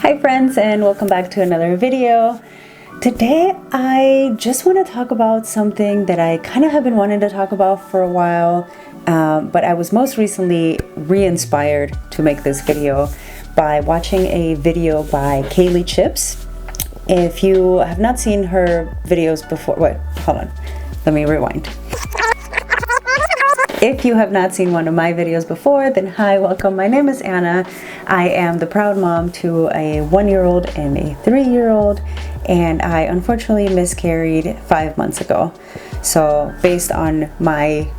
Hi friends, and welcome back to another video. Today I just want to talk about something that I kind of have been wanting to talk about for a while, but I was most recently re-inspired to make this video by watching a video by Kaliechips. If you have not seen her videos before, wait, hold on, let me rewind. If you have not seen one of my videos before, then hi, welcome. My name is Anna. I am the proud mom to a 1-year-old and a 3-year-old, and I unfortunately miscarried 5 months ago. So based on my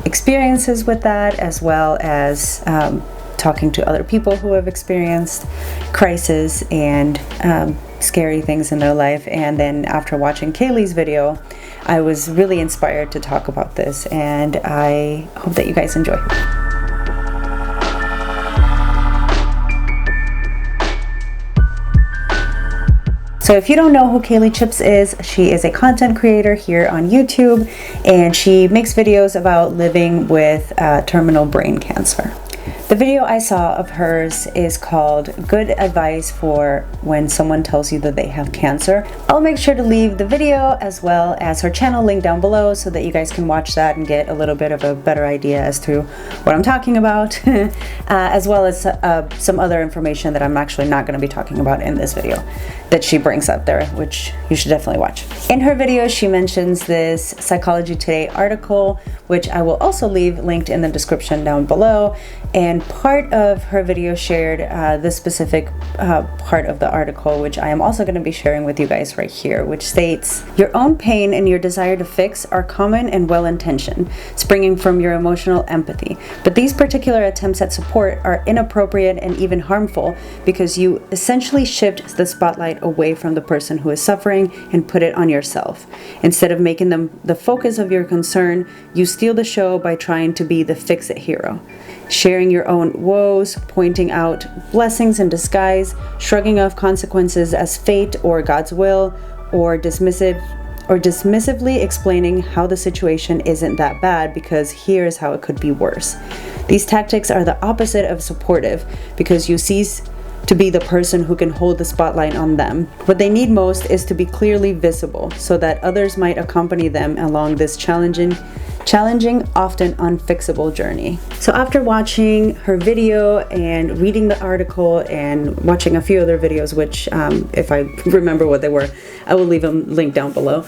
experiences with that, as well as talking to other people who have experienced crisis and scary things in their life, and then after watching Kaylee's video, I was really inspired to talk about this, and I hope that you guys enjoy. So if you don't know who Kaliechips is, she is a content creator here on YouTube, and she makes videos about living with terminal brain cancer. The video I saw of hers is called Good Advice for When Someone Tells You That They Have Cancer. I'll make sure to leave the video as well as her channel link down below so that you guys can watch that and get a little bit of a better idea as to what I'm talking about, as well as some other information that I'm actually not going to be talking about in this video that she brings up there, which you should definitely watch. In her video, she mentions this Psychology Today article, which I will also leave linked in the description down below. And part of her video shared the specific part of the article, which I am also going to be sharing with you guys right here, which states, "Your own pain and your desire to fix are common and well-intentioned, springing from your emotional empathy. But these particular attempts at support are inappropriate and even harmful because you essentially shift the spotlight away from the person who is suffering and put it on yourself. Instead of making them the focus of your concern, you steal the show by trying to be the fix-it hero. Sharing your own woes, pointing out blessings in disguise, shrugging off consequences as fate or God's will, or dismissively explaining how the situation isn't that bad because here's how it could be worse. These tactics are the opposite of supportive because you cease to be the person who can hold the spotlight on them. What they need most is to be clearly visible so that others might accompany them along this challenging, often unfixable journey." So after watching her video and reading the article and watching a few other videos, which if I remember what they were, I will leave them linked down below.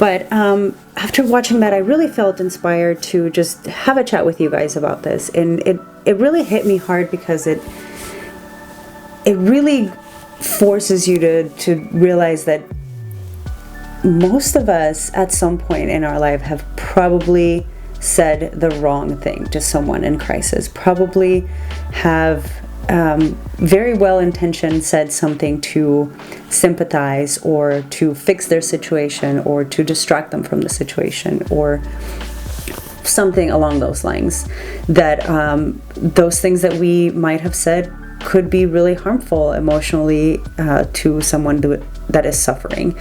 But after watching that, I really felt inspired to just have a chat with you guys about this. And it really hit me hard because it really forces you to realize that most of us at some point in our life have probably said the wrong thing to someone in crisis, probably have very well-intentioned said something to sympathize or to fix their situation or to distract them from the situation or something along those lines, that those things that we might have said could be really harmful emotionally to someone that is suffering.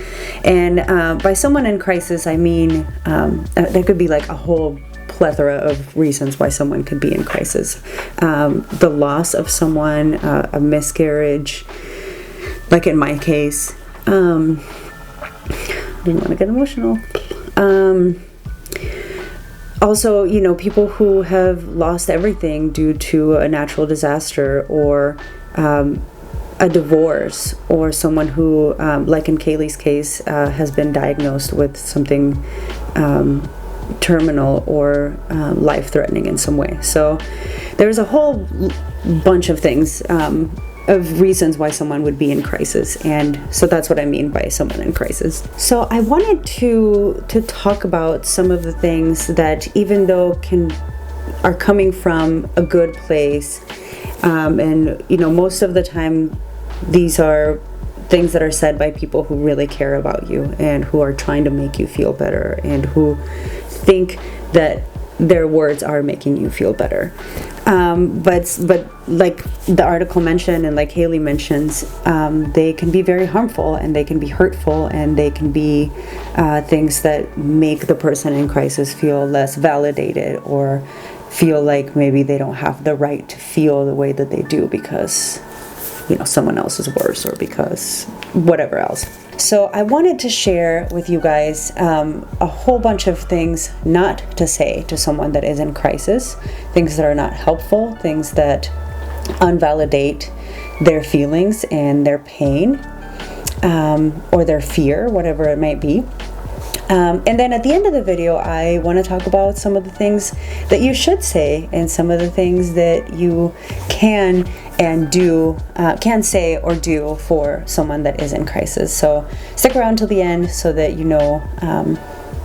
And by someone in crisis, I mean there could be like a whole plethora of reasons why someone could be in crisis. The loss of someone, a miscarriage, like in my case. Didn't want to get emotional. Also, you know, people who have lost everything due to a natural disaster or a divorce, or someone who, like in Kaylee's case, has been diagnosed with something terminal or life-threatening in some way. So there's a whole bunch of things, of reasons why someone would be in crisis, and so that's what I mean by someone in crisis. So I wanted to talk about some of the things that, even though are coming from a good place, and you know, most of the time these are things that are said by people who really care about you and who are trying to make you feel better and who think that their words are making you feel better. But like the article mentioned and like Haley mentions, they can be very harmful and they can be hurtful and they can be things that make the person in crisis feel less validated or feel like maybe they don't have the right to feel the way that they do because someone else is worse, or because whatever else. So I wanted to share with you guys a whole bunch of things not to say to someone that is in crisis, things that are not helpful, things that invalidate their feelings and their pain, or their fear, whatever it might be. And then at the end of the video, I want to talk about some of the things that you should say and some of the things that you can say or do for someone that is in crisis. So stick around till the end so that you know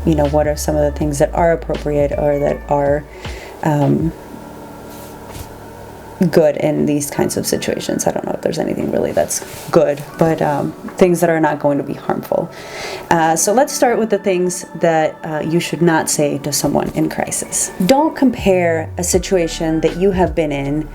what are some of the things that are appropriate or that are good in these kinds of situations. I don't know if there's anything really that's good, but things that are not going to be harmful. So let's start with the things that you should not say to someone in crisis. Don't compare a situation that you have been in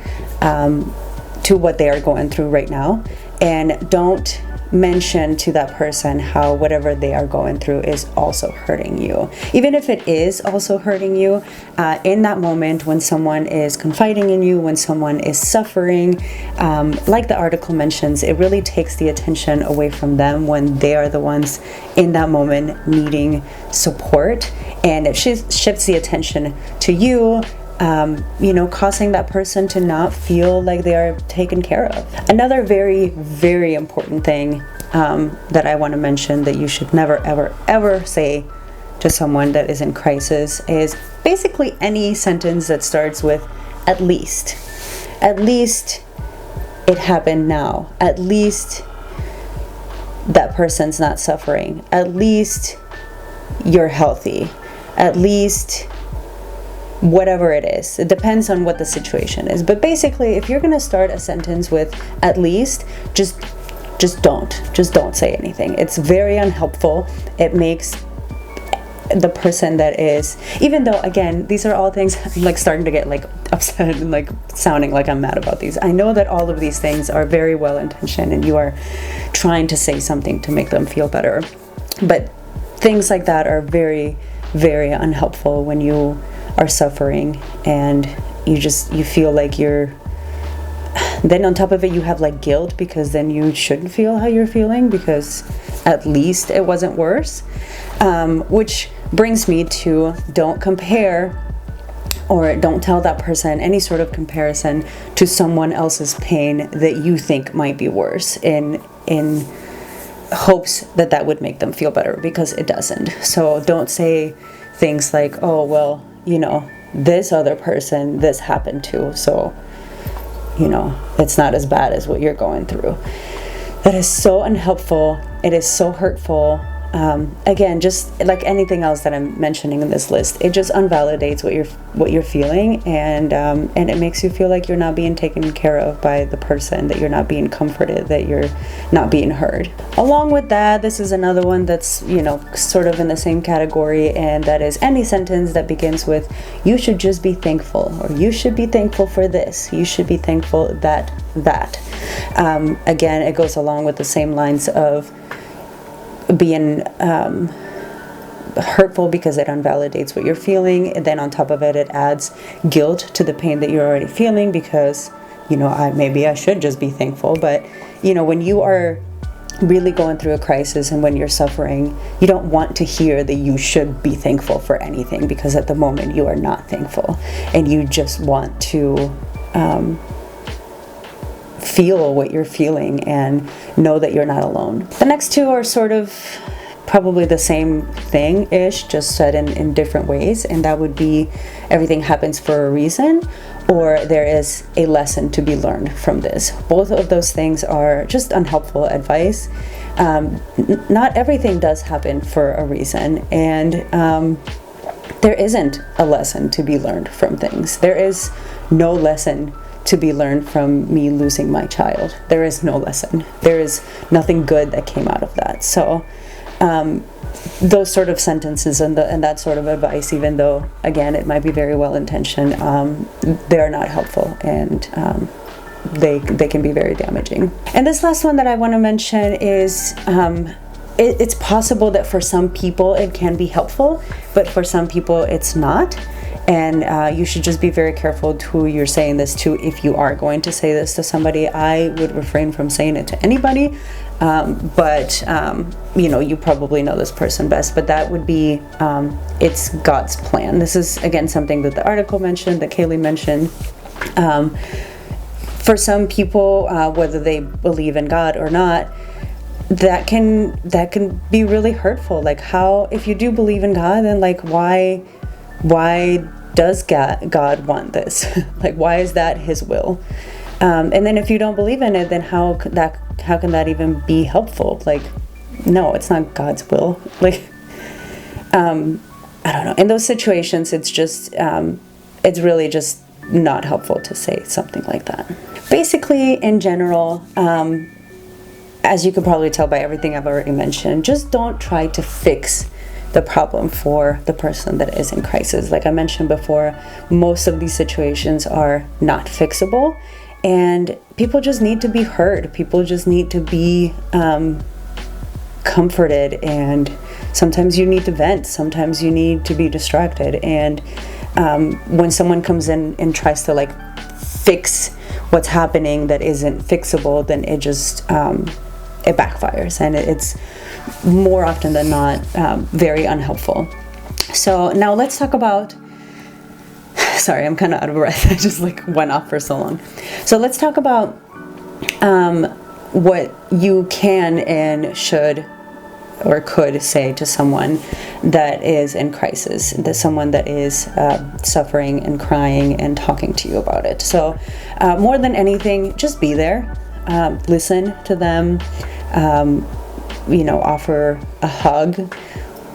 to what they are going through right now, and don't mention to that person how whatever they are going through is also hurting you. Even if it is also hurting you, in that moment when someone is confiding in you, when someone is suffering, like the article mentions, it really takes the attention away from them when they are the ones in that moment needing support, and it shifts the attention to you, causing that person to not feel like they are taken care of. Another very, very important thing that I want to mention that you should never, ever, ever say to someone that is in crisis is basically any sentence that starts with at least. At least it happened now. At least that person's not suffering. At least you're healthy. At least whatever it is. It depends on what the situation is. But basically, if you're going to start a sentence with at least, just don't say anything. It's very unhelpful. It makes the person that is, even though again, these are all things I'm like starting to get like upset and like sounding like I'm mad about these. I know that all of these things are very well intentioned and you are trying to say something to make them feel better. But things like that are very, very unhelpful when you are suffering and you feel like then on top of it you have like guilt because then you shouldn't feel how you're feeling because at least it wasn't worse, which brings me to don't compare or don't tell that person any sort of comparison to someone else's pain that you think might be worse in hopes that would make them feel better, because it doesn't. So don't say things like, oh well, this other person, this happened to, so, it's not as bad as what you're going through. That is so unhelpful. It is so hurtful. Again, just like anything else that I'm mentioning in this list, it just invalidates what you're feeling, and it makes you feel like you're not being taken care of by the person, that you're not being comforted, that you're not being heard. Along with that, this is another one that's sort of in the same category, and that is any sentence that begins with "you should just be thankful," or "you should be thankful for this," "you should be thankful that." Again, it goes along with the same lines of being hurtful because it invalidates what you're feeling, and then on top of it, it adds guilt to the pain that you're already feeling because maybe I should just be thankful. But when you are really going through a crisis and when you're suffering, you don't want to hear that you should be thankful for anything, because at the moment you are not thankful and you just want to feel what you're feeling and know that you're not alone. The next two are sort of probably the same thing-ish, just said in different ways, and that would be everything happens for a reason, or there is a lesson to be learned from this. Both of those things are just unhelpful advice. Not everything does happen for a reason, and there isn't a lesson to be learned from things. There is no lesson to be learned from me losing my child. There is no lesson. There is nothing good that came out of that. So those sort of sentences and that sort of advice, even though again it might be very well intentioned, they are not helpful, and they can be very damaging. And this last one that I want to mention is it's possible that for some people it can be helpful, but for some people it's not. And you should just be very careful to who you're saying this to. If you are going to say this to somebody, I would refrain from saying it to anybody. But you probably know this person best, but that would be, it's God's plan. This is, again, something that the article mentioned, that Kaylee mentioned. For some people, whether they believe in God or not, that can be really hurtful. Like, how, if you do believe in God, then like, why does God want this? Like, why is that his will? And then if you don't believe in it, then how can that even be helpful? Like, no, it's not God's will. Like, I don't know. In those situations, it's just, it's really just not helpful to say something like that. Basically, in general, as you can probably tell by everything I've already mentioned, just don't try to fix the problem for the person that is in crisis. Like I mentioned before, most of these situations are not fixable, and people just need to be heard. People just need to be comforted, and sometimes you need to vent, sometimes you need to be distracted. And when someone comes in and tries to like fix what's happening that isn't fixable, then it just it backfires, and it's more often than not very unhelpful. So now let's talk about, sorry, I'm kind of out of breath. I just like went off for so long. So let's talk about what you can and should or could say to someone that is in crisis, that someone that is suffering and crying and talking to you about it. So more than anything, just be there, listen to them, offer a hug,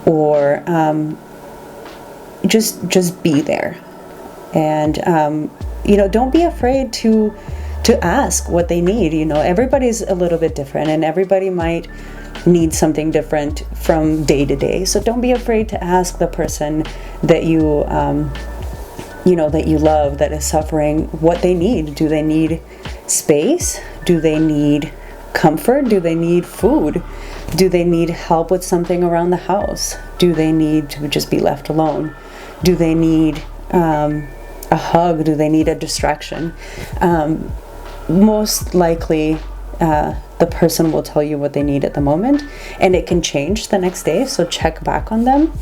or just be there. And don't be afraid to ask what they need. Everybody's a little bit different, and everybody might need something different from day to day. So don't be afraid to ask the person that you that you love, that is suffering, what they need. Do they need space? Do they need comfort? Do they need food? Do they need help with something around the house? Do they need to just be left alone? Do they need a hug? Do they need a distraction? Most likely the person will tell you what they need at the moment, and it can change the next day. So check back on them,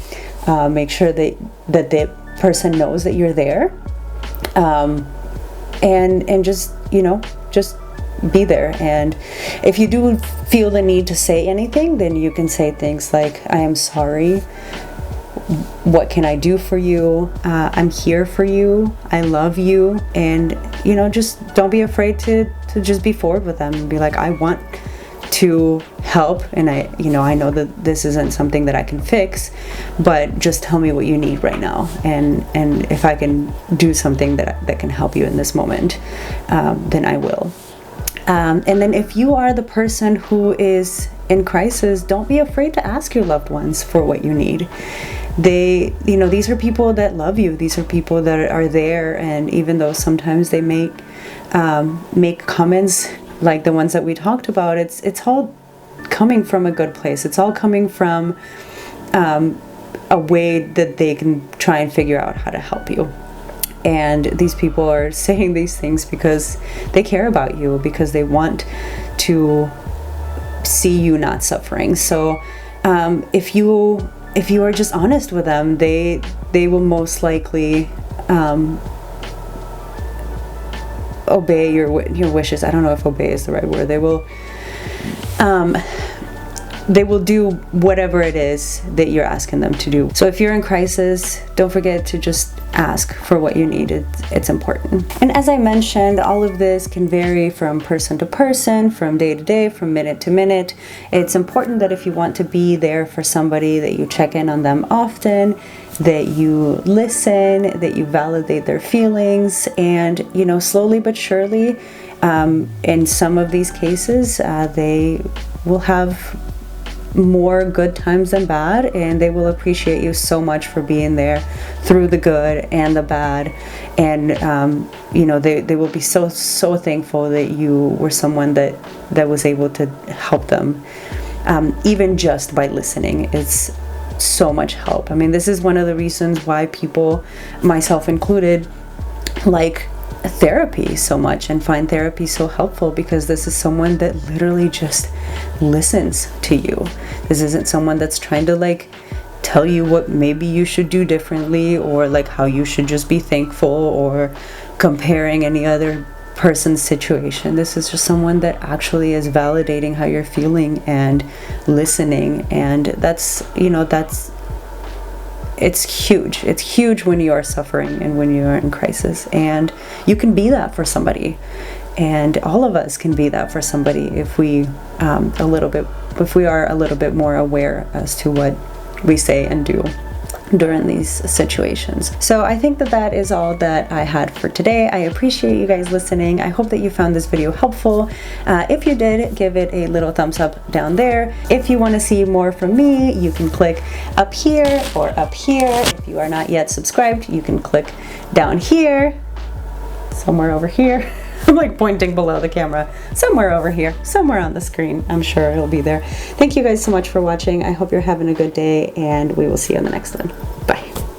make sure that the person knows that you're there, and just be there. And if you do feel the need to say anything, then you can say things like, I am sorry, what can I do for you, I'm here for you, I love you. And just don't be afraid to just be forward with them and be like, I want to help, and I know that this isn't something that I can fix, but just tell me what you need right now, and if I can do something that can help you in this moment, then I will. And then if you are the person who is in crisis, don't be afraid to ask your loved ones for what you need. These are people that love you. These are people that are there, and even though sometimes they make comments like the ones that we talked about, it's all coming from a good place. It's all coming from a way that they can try and figure out how to help you. And these people are saying these things because they care about you, because they want to see you not suffering. So if you are just honest with them, they will most likely obey your wishes. I don't know if obey is the right word. They will do whatever it is that you're asking them to do. So if you're in crisis, don't forget to just ask for what you need. It's important. And as I mentioned, all of this can vary from person to person, from day to day, from minute to minute. It's important that if you want to be there for somebody, that you check in on them often, that you listen, that you validate their feelings, and slowly but surely, in some of these cases, they will have more good times than bad, and they will appreciate you so much for being there through the good and the bad. And they will be so thankful that you were someone that was able to help them, even just by listening. so much help. I mean, this is one of the reasons why people, myself included, like therapy so much and find therapy so helpful, because this is someone that literally just listens to you. This isn't someone that's trying to like tell you what maybe you should do differently, or like how you should just be thankful, or comparing any other person's situation. This is just someone that actually is validating how you're feeling and listening. And that's, you know, it's huge. It's huge when you are suffering and when you are in crisis, and you can be that for somebody. And all of us can be that for somebody if we are a little bit more aware as to what we say and do during these situations. So I think that is all that I had for today. I appreciate you guys listening. I hope that you found this video helpful. If you did, give it a little thumbs up down there. If you want to see more from me, you can click up here or up here. If you are not yet subscribed, you can click down here, somewhere over here. I'm like pointing below the camera, somewhere over here, somewhere on the screen. I'm sure it'll be there. Thank you guys so much for watching. I hope you're having a good day, and we will see you on the next one. Bye.